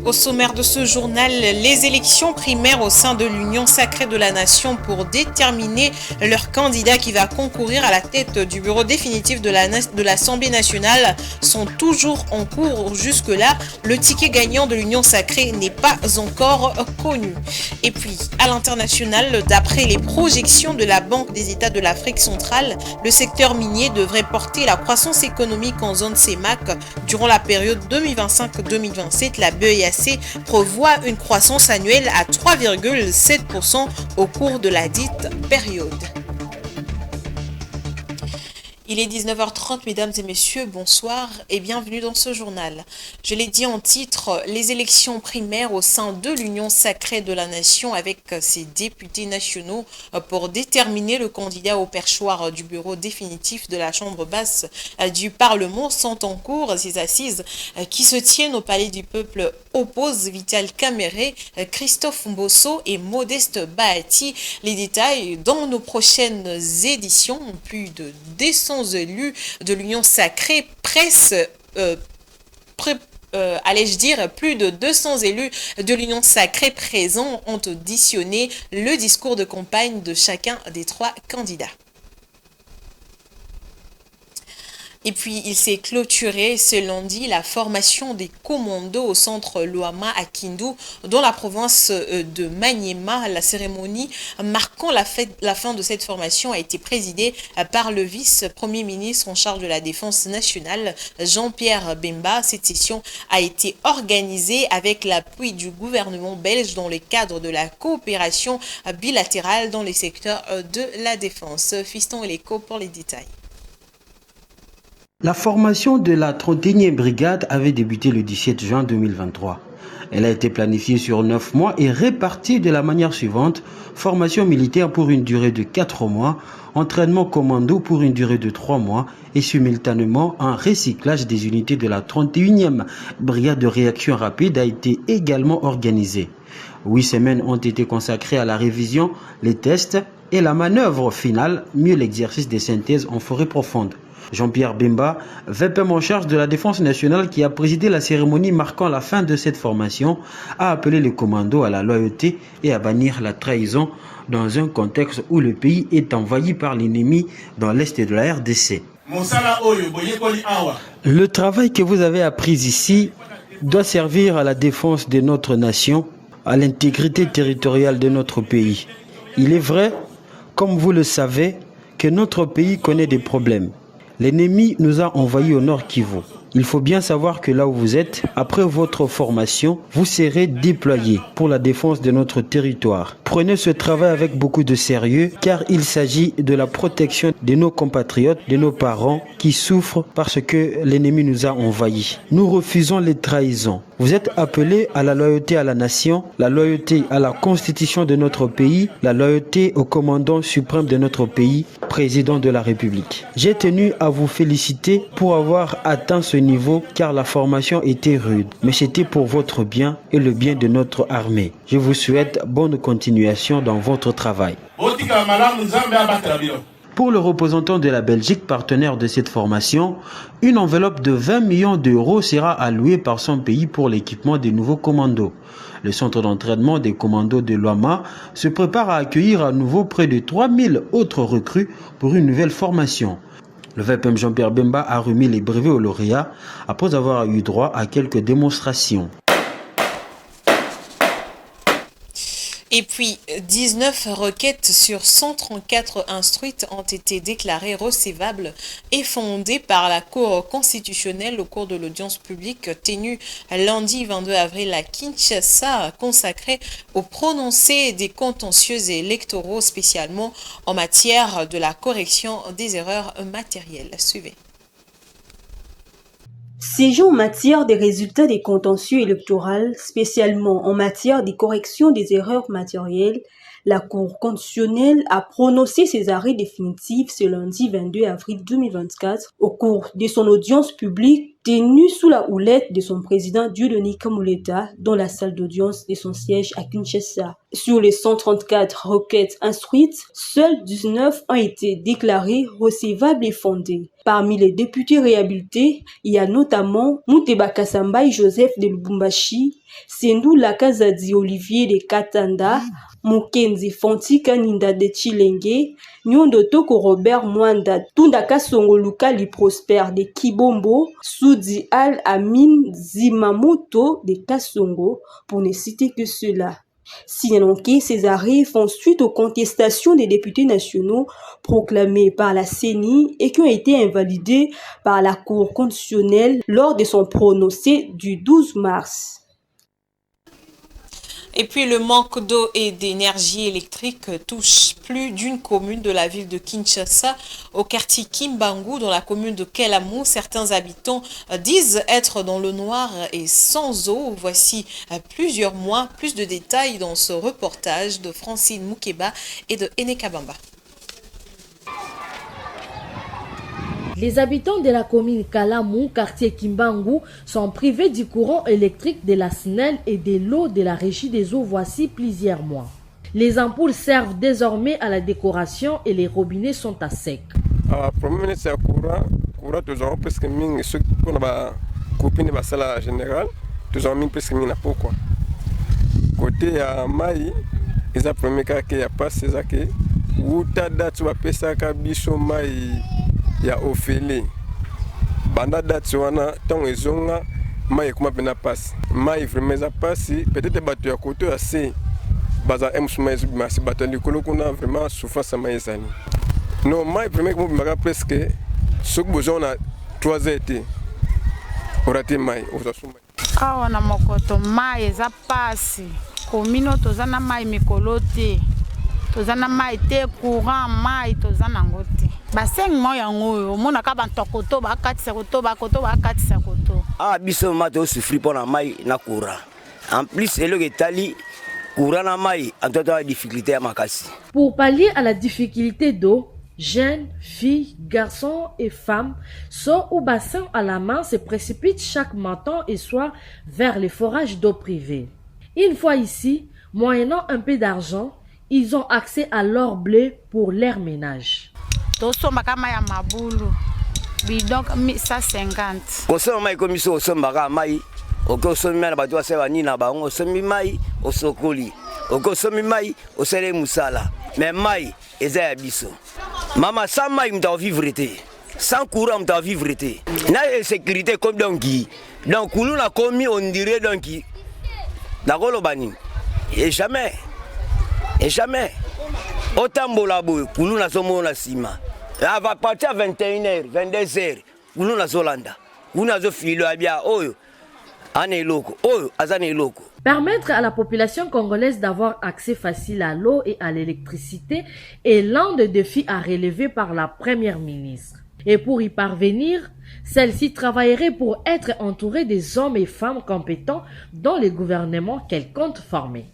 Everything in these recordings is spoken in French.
Au sommaire de ce journal, les élections primaires au sein de l'Union sacrée de la nation pour déterminer leur candidat qui va concourir à la tête du bureau définitif de l'Assemblée nationale sont toujours en cours. Jusque-là, le ticket gagnant de l'Union sacrée n'est pas encore connu. Et puis, à l'international, d'après les projections de la Banque des États de l'Afrique centrale, le secteur minier devrait porter la croissance économique en zone CEMAC durant la période 2025-2027. La BEAC prévoit une croissance annuelle à 3,7% au cours de la dite période. Il est 19h30, mesdames et messieurs, bonsoir et bienvenue dans ce journal. Je l'ai dit en titre, les élections primaires au sein de l'Union sacrée de la nation avec ses députés nationaux pour déterminer le candidat au perchoir du bureau définitif de la Chambre basse du Parlement sont en cours. Ces assises qui se tiennent au Palais du Peuple opposent Vital Kamere, Christophe Mbosso et Modeste Bahati. Les détails dans nos prochaines éditions. Plus de 200 élus de l'Union sacrée allais-je dire, plus de 200 élus de l'Union sacrée présents ont auditionné le discours de campagne de chacun des trois candidats. Et puis, il s'est clôturé ce lundi la formation des commandos au centre Loama à Kindu, dans la province de Maniema. La cérémonie marquant la fin de cette formation a été présidée par le vice-premier ministre en charge de la défense nationale, Jean-Pierre Bemba. Cette session a été organisée avec l'appui du gouvernement belge dans le cadre de la coopération bilatérale dans les secteurs de la défense. Fiston et l'écho pour les détails. La formation de la 31e brigade avait débuté le 17 juin 2023. Elle a été planifiée sur 9 mois et répartie de la manière suivante: formation militaire pour une durée de 4 mois, entraînement commando pour une durée de 3 mois et simultanément un recyclage des unités de la 31e brigade de réaction rapide a été également organisé. 8 semaines ont été consacrées à la révision, les tests et la manœuvre finale, mieux l'exercice des synthèses en forêt profonde. Jean-Pierre Bemba, VPM en charge de la défense nationale qui a présidé la cérémonie marquant la fin de cette formation, a appelé les commandos à la loyauté et à bannir la trahison dans un contexte où le pays est envahi par l'ennemi dans l'est de la RDC. Le travail que vous avez appris ici doit servir à la défense de notre nation, à l'intégrité territoriale de notre pays. Il est vrai, comme vous le savez, que notre pays connaît des problèmes. L'ennemi nous a envahis au nord Kivu. Il faut bien savoir que là où vous êtes, après votre formation, vous serez déployés pour la défense de notre territoire. Prenez ce travail avec beaucoup de sérieux car il s'agit de la protection de nos compatriotes, de nos parents qui souffrent parce que l'ennemi nous a envahis. Nous refusons les trahisons. Vous êtes appelés à la loyauté à la nation, la loyauté à la constitution de notre pays, la loyauté au commandant suprême de notre pays, président de la République. J'ai tenu à vous féliciter pour avoir atteint ce niveau car la formation était rude, mais c'était pour votre bien et le bien de notre armée. Je vous souhaite bonne continuation dans votre travail. Pour le représentant de la Belgique, partenaire de cette formation, une enveloppe de 20 millions d'euros sera allouée par son pays pour l'équipement des nouveaux commandos. Le centre d'entraînement des commandos de Loama se prépare à accueillir à nouveau près de 3000 autres recrues pour une nouvelle formation. Le VPM Jean-Pierre Bemba a remis les brevets aux lauréats après avoir eu droit à quelques démonstrations. Et puis, 19 requêtes sur 134 instruites ont été déclarées recevables et fondées par la Cour constitutionnelle au cours de l'audience publique tenue lundi 22 avril à Kinshasa, consacrée au prononcé des contentieux électoraux, spécialement en matière de la correction des erreurs matérielles. Suivez. Siégeant en matière des résultats des contentieux électoraux, spécialement en matière des corrections des erreurs matérielles, la Cour constitutionnelle a prononcé ses arrêts définitifs ce lundi 22 avril 2024 au cours de son audience publique tenu sous la houlette de son président Dieudonné Kamuleta dans la salle d'audience de son siège à Kinshasa. Sur les 134 requêtes instruites, seules 19 ont été déclarées recevables et fondées. Parmi les députés réhabilités, il y a notamment Mouteba Kassambaï Joseph de Lubumbashi, Sendou Lakazadi Olivier de Katanda, Mukenzi Fontika Ninda de Chilenge, Nyondo Toko Robert Mwanda, Tundaka Songo Lukali Prosper de Kibombo, Soudi Al Amin Zimamoto de Kasongo, pour ne citer que cela. Signalons que ces arrêts font suite aux contestations des députés nationaux proclamés par la CENI et qui ont été invalidés par la Cour constitutionnelle lors de son prononcé du 12 mars. Et puis le manque d'eau et d'énergie électrique touche plus d'une commune de la ville de Kinshasa. Au quartier Kimbangu, dans la commune de Kelamu, certains habitants disent être dans le noir et sans eau. Voici plusieurs mois, plus de détails dans ce reportage de Francine Moukeba et de Eneka Bamba. Les habitants de la commune Kalamu, quartier Kimbangu, sont privés du courant électrique de la SNEL et de l'eau de la régie des eaux voici plusieurs mois. Les ampoules servent désormais à la décoration et les robinets sont à sec. Le problème c'est le courant toujours parce que ceux qui ont copine de la générale, toujours mis presque na pourquoi. Côté à Maï, ils ont premier cas qu'il y a pas c'est ça que ou ta date va pesa ka biso Maï ya ofele banda date wana tant ezonga mai kuma pena passe mai vraiment za passe peut-être bato ya koto ya se baza emsuma ezubimasi bato likolo kuna vraiment souffrance mai ezani non mai premier comme bimaka presque sok bozona 3 été orate mai osasuma awa na mokoto mai eza passe komino tozana mai mikolo te tozana mai te courant mai tozana ngote baseng moya ngoyo omona ka bantokoto bakatisa koto bakoto bakatisa koto biso mato souffrir pour na mai na courant en plus eloko etali courant na mai en tout cas difficulté à makasi. Pour pallier à la difficulté d'eau, jeunes, filles, garçons et femmes sont au bassin à la main se précipitent chaque matin et soir vers les forages d'eau privée. Une fois ici, moyennant un peu d'argent, ils ont accès à leur blé pour leur ménage. tosomba kama ya mabulu bidon 150 kosomba mai komiso osomba mai okosombi mai na bato aseba nini na bango osombi mai osokoli okosombi mai osele musala mais mai eza ya biso mama sans mai mta vivre te sans courant mta vivre te na sécurité comme donc kulu na komi on dirait donc na kolobani et jamais otambola boy kulu na somo na sima à partir à 21h 22h kulu na zolanda kuna zo filo abia oyo aneloko oyo azaneloko. Permettre à la population congolaise d'avoir accès facile à l'eau et à l'électricité est l'un des défis à relever par la première ministre. Et pour y parvenir, celle-ci travaillerait pour être entourée des hommes et femmes compétents dans les gouvernements qu'elle compte former.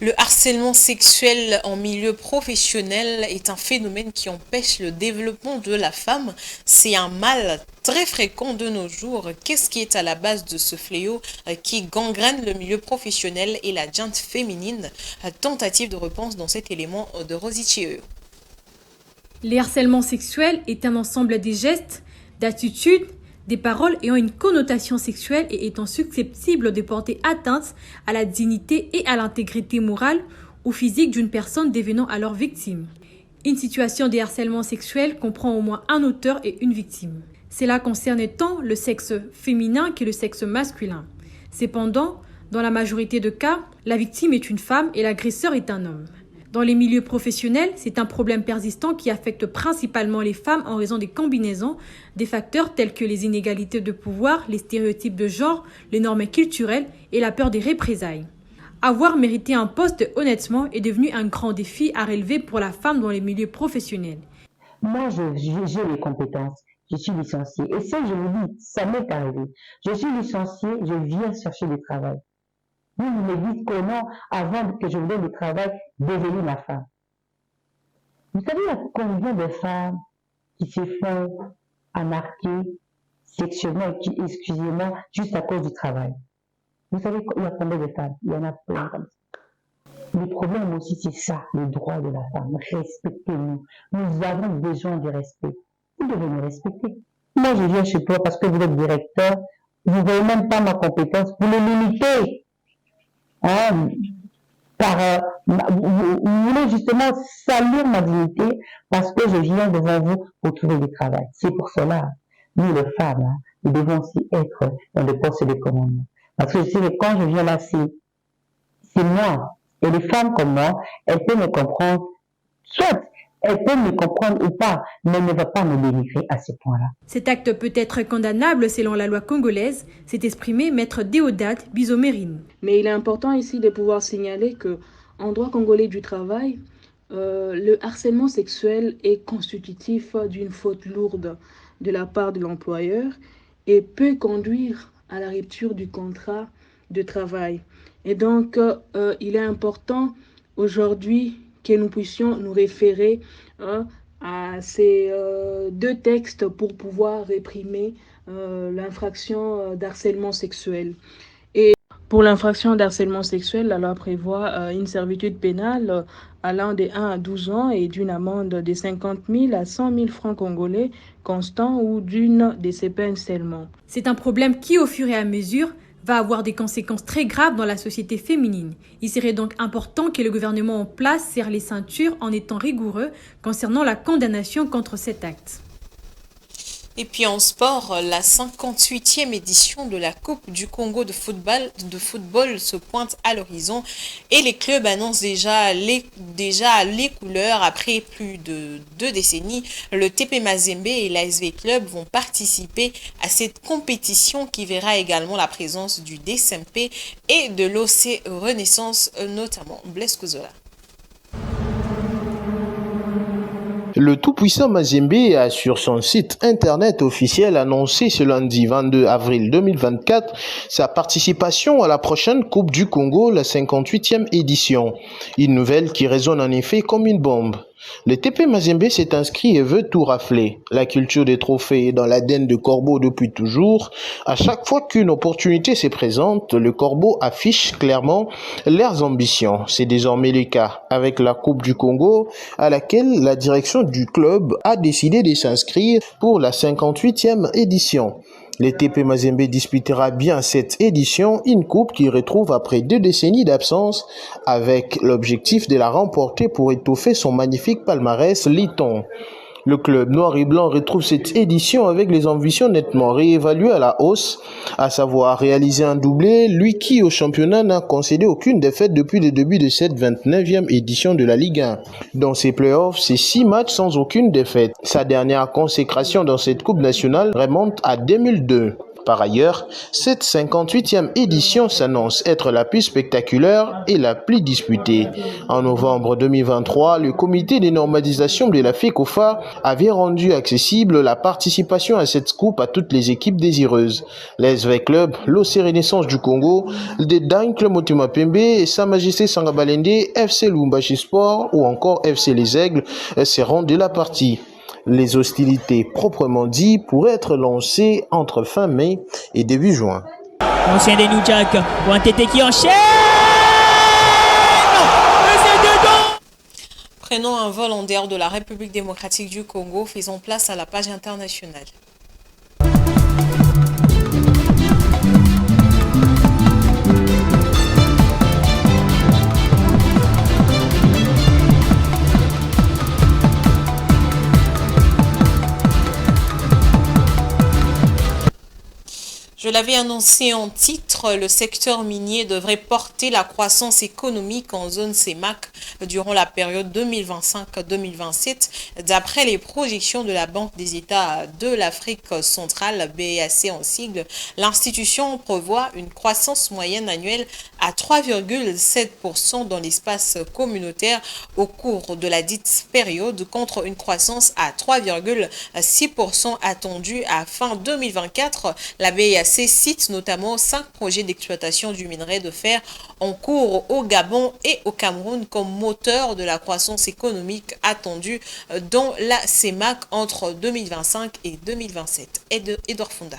Le harcèlement sexuel en milieu professionnel est un phénomène qui empêche le développement de la femme. C'est un mal très fréquent de nos jours. Qu'est-ce qui est à la base de ce fléau qui gangrène le milieu professionnel et la gente féminine? Tentative de réponse dans cet élément de Rosie Chieu. Le harcèlement sexuel est un ensemble des gestes, d'attitudes, des paroles ayant une connotation sexuelle et étant susceptibles de porter atteinte à la dignité et à l'intégrité morale ou physique d'une personne devenant alors victime. Une situation de harcèlement sexuel comprend au moins un auteur et une victime. Cela concerne tant le sexe féminin que le sexe masculin. Cependant, dans la majorité de cas, la victime est une femme et l'agresseur est un homme. Dans les milieux professionnels, c'est un problème persistant qui affecte principalement les femmes en raison des combinaisons des facteurs tels que les inégalités de pouvoir, les stéréotypes de genre, les normes culturelles et la peur des représailles. Avoir mérité un poste honnêtement est devenu un grand défi à relever pour la femme dans les milieux professionnels. Moi, j'ai les compétences. Je suis licenciée. Et ça, je vous dis, ça m'est arrivé. Je suis licenciée, je viens chercher du travail. Vous me dites comment, avant que je vous donne du travail, devenir ma femme. Vous savez, il y a combien de femmes qui se font à marquer sexuellement, exclusivement, juste à cause du travail. Vous savez, il y a combien de femmes? Il y en a plein comme ça. Le problème aussi, c'est ça, le droit de la femme. Respectez-nous. Nous avons besoin de respect. Vous devez me respecter. Moi, je viens chez toi parce que vous êtes directeur. Vous ne voyez même pas ma compétence. Vous me limitez. Hein? Vous voulez justement salir ma dignité parce que je viens devant vous pour trouver du travail. C'est pour cela, nous les femmes, hein, nous devons aussi être dans le poste de commandement. Parce que je sais que quand je viens là, c'est moi. Et les femmes comme moi, elles peuvent me comprendre. Soit elles peuvent me comprendre ou pas, mais elles ne vont pas me délivrer à ce point-là. Cet acte peut être condamnable selon la loi congolaise, s'est exprimé Maître Déodate Bizomérine. Mais il est important ici de pouvoir signaler que en droit congolais du travail, le harcèlement sexuel est constitutif d'une faute lourde de la part de l'employeur et peut conduire à la rupture du contrat de travail. Et donc, il est important aujourd'hui que nous puissions nous référer à ces deux textes pour pouvoir réprimer l'infraction d'harcèlement sexuel. Et pour l'infraction d'harcèlement sexuel, la loi prévoit une servitude pénale allant de 1 à 12 ans et d'une amende de 50 000 à 100 000 francs congolais constants ou d'une de ces peines seulement. C'est un problème qui, au fur et à mesure, va avoir des conséquences très graves dans la société féminine. Il serait donc important que le gouvernement en place serre les ceintures en étant rigoureux concernant la condamnation contre cet acte. Et puis en sport, la 58e édition de la Coupe du Congo de football se pointe à l'horizon et les clubs annoncent déjà les couleurs. Après plus de 2 décennies, le TP Mazembe et l'ASV Club vont participer à cette compétition qui verra également la présence du DSMP et de l'OC Renaissance, notamment Blaise Kozola. Le tout-puissant Mazembe a sur son site internet officiel annoncé ce lundi 22 avril 2024 sa participation à la prochaine Coupe du Congo, la 58e édition. Une nouvelle qui résonne en effet comme une bombe. Le TP Mazembe s'est inscrit et veut tout rafler. La culture des trophées est dans l'ADN de Corbeau depuis toujours. À chaque fois qu'une opportunité se présente, le Corbeau affiche clairement leurs ambitions. C'est désormais le cas avec la Coupe du Congo, à laquelle la direction du club a décidé de s'inscrire pour la 58e édition. Le TP Mazembe disputera bien cette édition, une coupe qui retrouve après 2 décennies d'absence, avec l'objectif de la remporter pour étoffer son magnifique palmarès Liton. Le club noir et blanc retrouve cette édition avec les ambitions nettement réévaluées à la hausse, à savoir réaliser un doublé, lui qui au championnat n'a concédé aucune défaite depuis le début de cette 29e édition de la Ligue 1. Dans ses playoffs, c'est 6 matchs sans aucune défaite. Sa dernière consécration dans cette Coupe nationale remonte à 2002. Par ailleurs, cette 58e édition s'annonce être la plus spectaculaire et la plus disputée. En novembre 2023, le comité de normalisation de la FECOFA avait rendu accessible la participation à cette coupe à toutes les équipes désireuses. L'ASV Club, l'OC Renaissance du Congo, le Dankle Motema Pembe, Sa Majesté Sangabalende, FC Lumbashi Sport ou encore FC Les Aigles seront de la partie. Les hostilités proprement dit pourraient être lancées entre fin mai et début juin. Ancien des New Jack, pour un TT qui enchaîne. Prenons un vol en dehors de la République démocratique du Congo, faisons place à la page internationale. Je l'avais annoncé en titre, le secteur minier devrait porter la croissance économique en zone CEMAC durant la période 2025-2027. D'après les projections de la Banque des États de l'Afrique centrale, BEAC en sigle, l'institution prévoit une croissance moyenne annuelle à 3,7% dans l'espace communautaire au cours de la dite période, contre une croissance à 3,6% attendue à fin 2024. La BEAC BAC cite notamment 5 projets d'exploitation du minerai de fer en cours au Gabon et au Cameroun comme moteur de la croissance économique attendue dans la CEMAC entre 2025 et 2027. Edouard Fonda.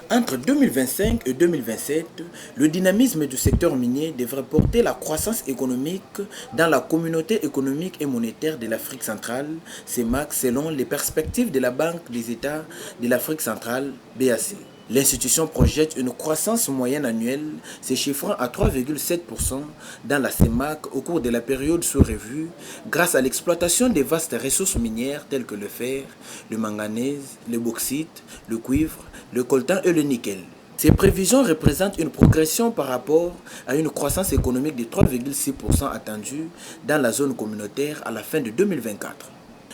Entre 2025 et 2027, le dynamisme du secteur minier devrait porter la croissance économique dans la communauté économique et monétaire de l'Afrique centrale, CEMAC, selon les perspectives de la Banque des États de l'Afrique centrale, BAC. L'institution projette une croissance moyenne annuelle se chiffrant à 3,7% dans la CEMAC au cours de la période sous revue grâce à l'exploitation des vastes ressources minières telles que le fer, le manganèse, le bauxite, le cuivre, le coltan et le nickel. Ces prévisions représentent une progression par rapport à une croissance économique de 3,6% attendue dans la zone communautaire à la fin de 2024.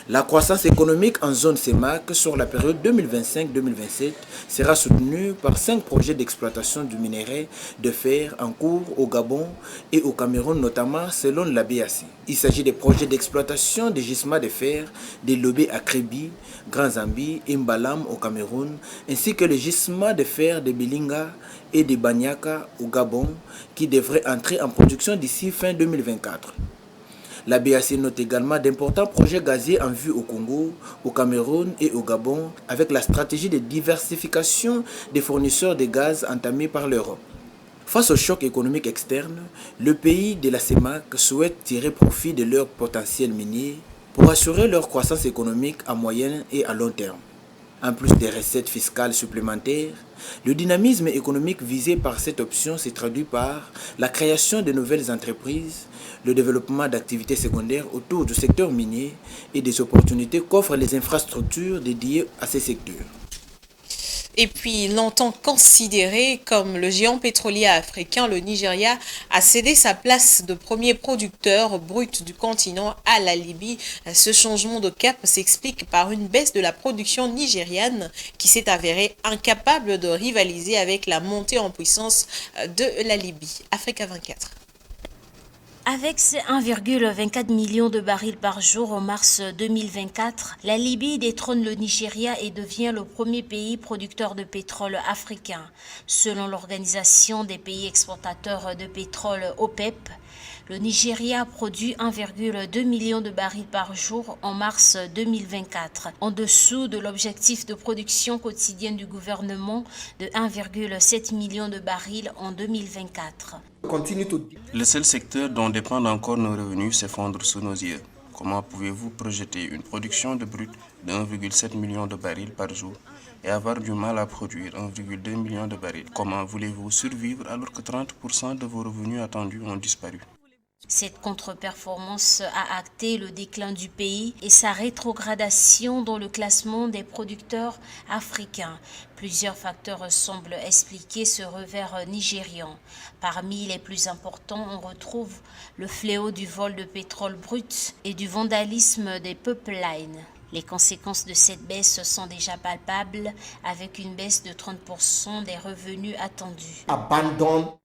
La croissance économique en zone CEMAC sur la période 2025-2027 sera soutenue par 5 projets d'exploitation du minerai de fer en cours au Gabon et au Cameroun notamment selon la BAC. Il s'agit des projets d'exploitation des gisements de fer des Lobé à Kribi, Grand Zambi et Mbalam au Cameroun ainsi que les gisements de fer de Bilinga et de Banyaka au Gabon qui devraient entrer en production d'ici fin 2024. La BAC note également d'importants projets gaziers en vue au Congo, au Cameroun et au Gabon avec la stratégie de diversification des fournisseurs de gaz entamée par l'Europe. Face au choc économique externe, le pays de la CEMAC souhaite tirer profit de leur potentiel minier pour assurer leur croissance économique à moyen et à long terme. En plus des recettes fiscales supplémentaires, le dynamisme économique visé par cette option se traduit par la création de nouvelles entreprises, le développement d'activités secondaires autour du secteur minier et des opportunités qu'offrent les infrastructures dédiées à ces secteurs. Et puis, longtemps considéré comme le géant pétrolier africain, le Nigeria a cédé sa place de premier producteur brut du continent à la Libye. Ce changement de cap s'explique par une baisse de la production nigériane qui s'est avérée incapable de rivaliser avec la montée en puissance de la Libye. Africa 24. Avec ses 1,24 million de barils par jour en mars 2024, la Libye détrône le Nigeria et devient le premier pays producteur de pétrole africain. Selon l'Organisation des pays exportateurs de pétrole OPEP, le Nigeria produit 1,2 million de barils par jour en mars 2024, en dessous de l'objectif de production quotidienne du gouvernement de 1,7 million de barils en 2024. Le seul secteur dont dépendent encore nos revenus s'effondre sous nos yeux. Comment pouvez-vous projeter une production de brut de 1,7 million de barils par jour et avoir du mal à produire 1,2 million de barils? Comment voulez-vous survivre alors que 30% de vos revenus attendus ont disparu? Cette contre-performance a acté le déclin du pays et sa rétrogradation dans le classement des producteurs africains. Plusieurs facteurs semblent expliquer ce revers nigérian. Parmi les plus importants, on retrouve le fléau du vol de pétrole brut et du vandalisme des pipelines. Les conséquences de cette baisse sont déjà palpables avec une baisse de 30% des revenus attendus.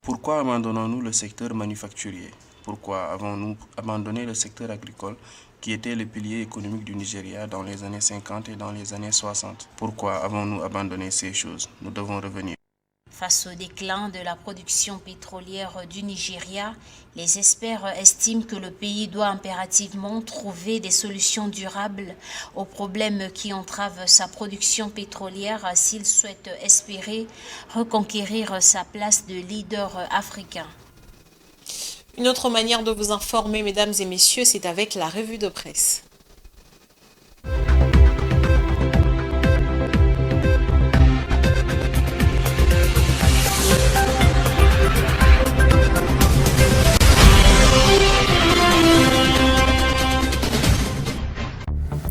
Pourquoi abandonnons-nous le secteur manufacturier? Pourquoi avons-nous abandonné le secteur agricole qui était le pilier économique du Nigeria dans les années 50 et dans les années 60? Pourquoi avons-nous abandonné ces choses? Nous devons revenir. Face au déclin de la production pétrolière du Nigeria, les experts estiment que le pays doit impérativement trouver des solutions durables aux problèmes qui entravent sa production pétrolière s'il souhaite espérer reconquérir sa place de leader africain. Une autre manière de vous informer, mesdames et messieurs, c'est avec la revue de presse.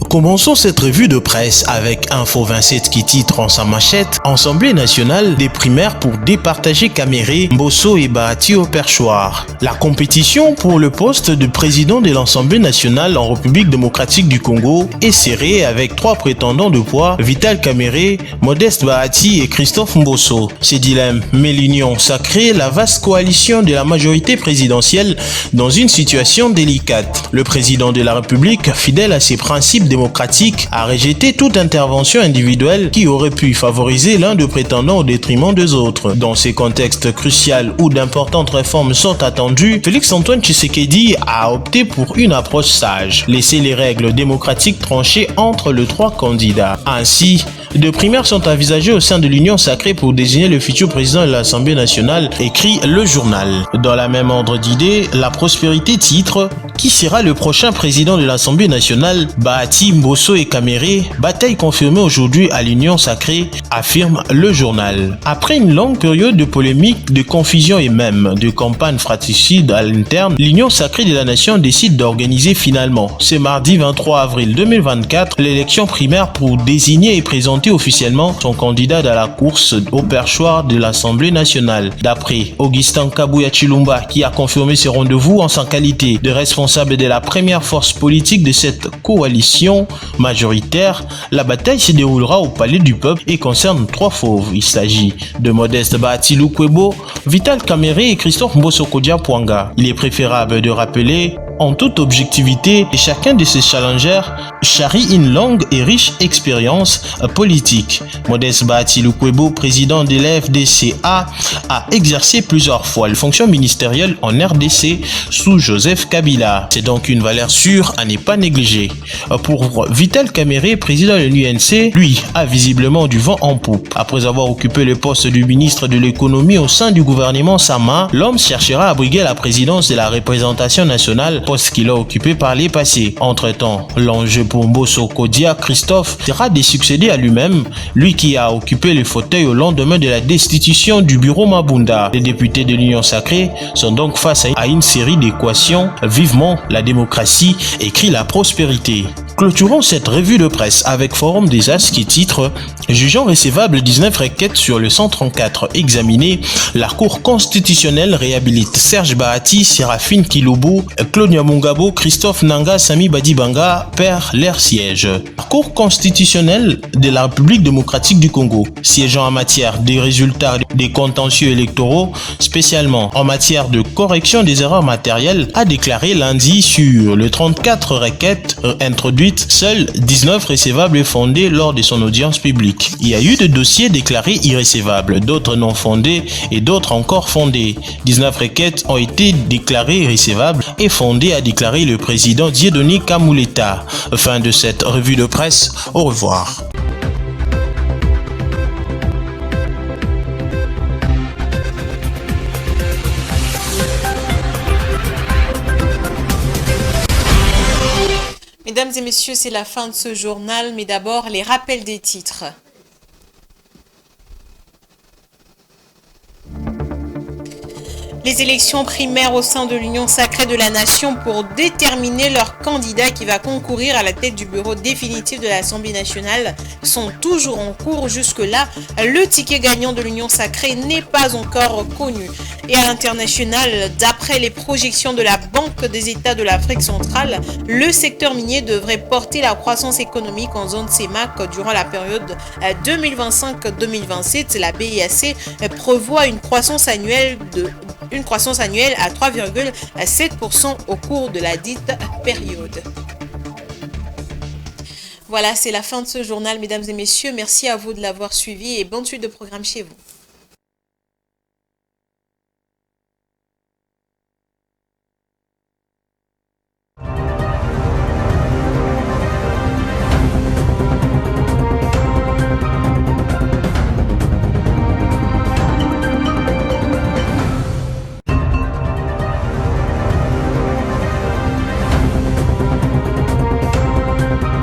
Commençons cette revue de presse avec Info 27 qui titre en sa manchette « Assemblée nationale des primaires pour départager Caméré, Mbosso et Bahati au perchoir ». La compétition pour le poste de président de l'Assemblée nationale en République démocratique du Congo est serrée avec 3 prétendants de poids, Vital Caméré, Modeste Bahati et Christophe Mbosso. Ces dilemmes met l'union sacrée, la vaste coalition de la majorité présidentielle dans une situation délicate. Le président de la République, fidèle à ses principes démocratiques, démocratique a rejeté toute intervention individuelle qui aurait pu favoriser l'un des prétendants au détriment des autres. Dans ces contextes cruciaux où d'importantes réformes sont attendues, Félix-Antoine Tshisekedi a opté pour une approche sage, laisser les règles démocratiques trancher entre les trois candidats. Ainsi, deux primaires sont envisagées au sein de l'Union sacrée pour désigner le futur président de l'Assemblée nationale, écrit le journal. Dans la même ordre d'idées, La Prospérité titre « Qui sera le prochain président de l'Assemblée nationale ?» Bahati, Mbosso et Kamere, bataille confirmée aujourd'hui à l'Union sacrée, affirme le journal. Après une longue période de polémique, de confusion et même de campagne fratricide à l'interne, l'Union sacrée de la nation décide d'organiser finalement, ce mardi 23 avril 2024, l'élection primaire pour désigner et présenter officiellement son candidat dans la course au perchoir de l'Assemblée nationale. D'après Augustin Kabuya Chilumba, qui a confirmé ce rendez-vous en sa qualité de responsable de la première force politique de cette coalition majoritaire, la bataille se déroulera au Palais du Peuple et concerne trois fauves. Il s'agit de Modeste Bahati Lukwebo, Vital Kamerhe et Christophe Mbosso Kodiapwanga. Il est préférable de rappeler en toute objectivité, chacun de ces challengers charrie une longue et riche expérience politique. Modeste Bahati Lukwebo, président de l'FDCA, a exercé plusieurs fois les fonctions ministérielles en RDC sous Joseph Kabila. C'est donc une valeur sûre à ne pas négliger. Pour Vital Kamerhe, président de l'UNC, lui a visiblement du vent en poupe. Après avoir occupé le poste du ministre de l'économie au sein du gouvernement Sama, l'homme cherchera à briguer la présidence de la représentation nationale, poste qu'il a occupé par les passés. Entre-temps, l'enjeu pour Mbosso Kodia Christophe sera de succéder à lui-même, lui qui a occupé le fauteuil au lendemain de la destitution du bureau Mabunda. Les députés de l'Union sacrée sont donc face à une série d'équations. Vivement la démocratie, écrit La Prospérité. Clôturons cette revue de presse avec Forum des As qui titre « Jugeant recevable 19 requêtes sur le 134 examinées, la Cour constitutionnelle réhabilite Serge Bahati, Séraphine Kilobo, Claude Nyamungabo, Christophe Nanga, Sami Badibanga perd leur siège. La Cour constitutionnelle de la République démocratique du Congo, siégeant en matière des résultats des contentieux électoraux, spécialement en matière de correction des erreurs matérielles, a déclaré lundi sur le 34 requêtes introduites, seuls 19 recevables fondés lors de son audience publique. Il y a eu de dossiers déclarés irrecevables, d'autres non fondés et d'autres encore fondés. 19 requêtes ont été déclarées recevables et fondées, a déclaré le président Dieudonné Kamuleta. Fin de cette revue de presse. Au revoir. Mesdames et messieurs, c'est la fin de ce journal, mais d'abord les rappels des titres. Les élections primaires au sein de l'Union sacrée de la nation pour déterminer leur candidat qui va concourir à la tête du bureau définitif de l'Assemblée nationale sont toujours en cours. Jusque-là, le ticket gagnant de l'Union sacrée n'est pas encore connu. Et à l'international, d'après les projections de la Banque des États de l'Afrique centrale, le secteur minier devrait porter la croissance économique en zone CEMAC durant la période 2025-2027. La BIAC prévoit une croissance annuelle à 3,7% au cours de la dite période. Voilà, c'est la fin de ce journal, mesdames et messieurs. Merci à vous de l'avoir suivi et bonne suite de programme chez vous.